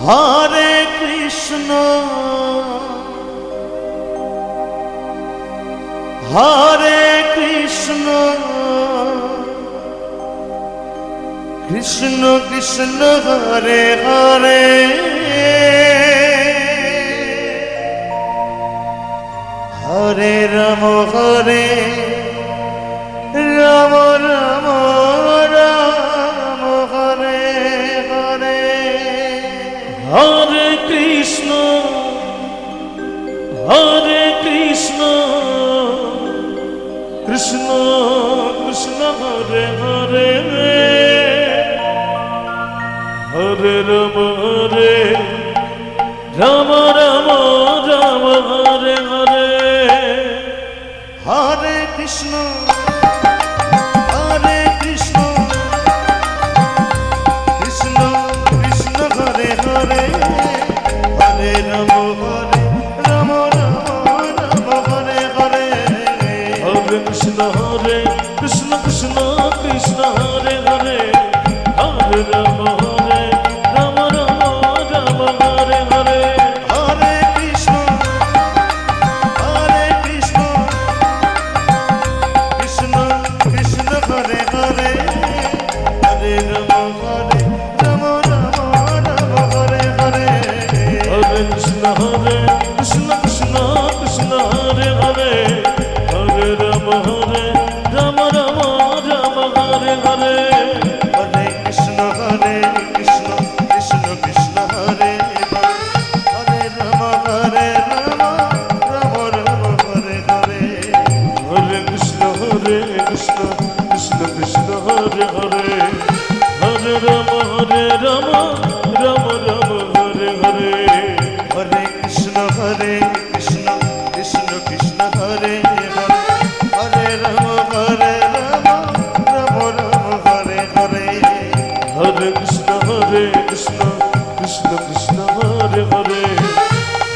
Hare Krishna Hare Krishna Krishna Krishna Hare Hare Hare Ram Hare Ram Ram Ram Hare Hare Hare Krishna Krishna Krishna Hare Hare Hare Ram Ram Ram Ram Hare Hare Hare Krishna Krishna Krishna Hare Hare Hare Ram Ram Ram Hare Hare Hare Krishna Krishna Krishna Krishna Hare Hare Hare Ram Ram Ram Hare Hare Hare Krishna Krishna Krishna Hare Hare Hare Ram Ram Ram Hare Hare Hare Krishna Krishna Krishna Krishna Hare Hare Hare Ram Ram Ram Hare Hare Hare Krishna Krishna Krishna Hare Hare Ram Ram Ram Hare Hare Hare Krishna Krishna Krishna Hare Hare Hare Ram Ram Ram Hare Hare Hare Krishna Krishna Krishna Hare Hare Hare Ram Ram Hare Hare Hare Krishna Krishna Krishna Hare Hare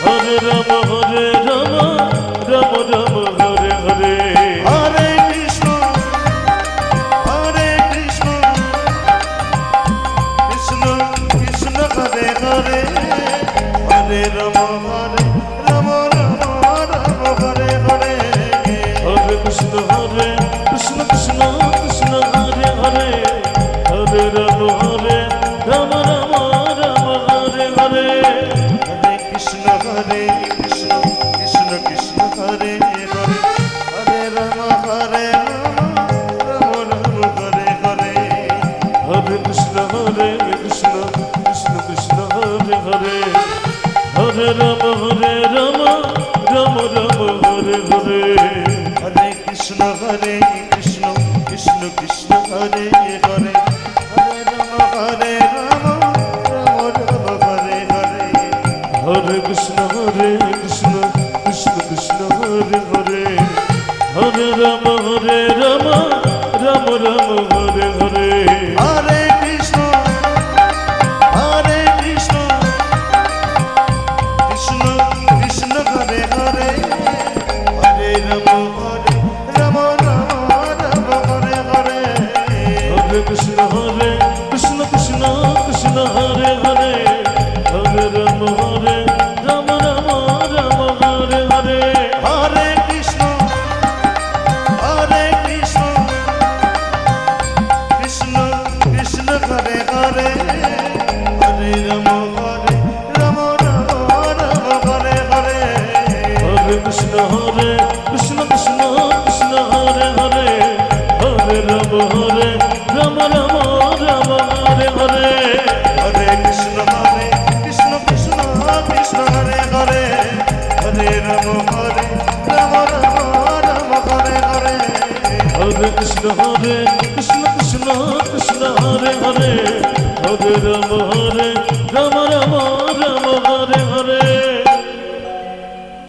Hare Ram Ram Ram Hare Hare Hare Krishna Krishna Krishna Hare Hare Hare Ram Ram Ram Hare Hare Hare Krishna Krishna Krishna Hare Hare Hare Ram Ram Ram Hare Hare Hare Krishna Krishna Krishna Hare Hare Hare Ram Ram Hare Hare Hare Krishna Krishna Krishna Hare Hare Hare Ram Ram Ram Hare Hare Hare Krishna Krishna Hare Hare Hare Ram Ram Hare Hare Hare Krishna Krishna Krishna Hare Hare Hare Ram Ram Ram Hare Hare Hare Krishna Krishna Krishna Hare Hare Hare Ram Ram Ram Hare Hare Hare Krishna Krishna Krishna Hare Hare Hare Ram Ram Ram Hare Hare Hare Krishna Krishna Krishna Hare Hare Hare Ram Ram Hare Hare Hare Krishna Krishna Krishna Hare Hare Hare Ram Ram Ram Hare Hare Hare Krishna Krishna Krishna Hare Hare Hare Ram Ram Ram Hare Hare Hare Krishna Krishna Krishna Hare Hare Hare Ram Ram Ram Hare Hare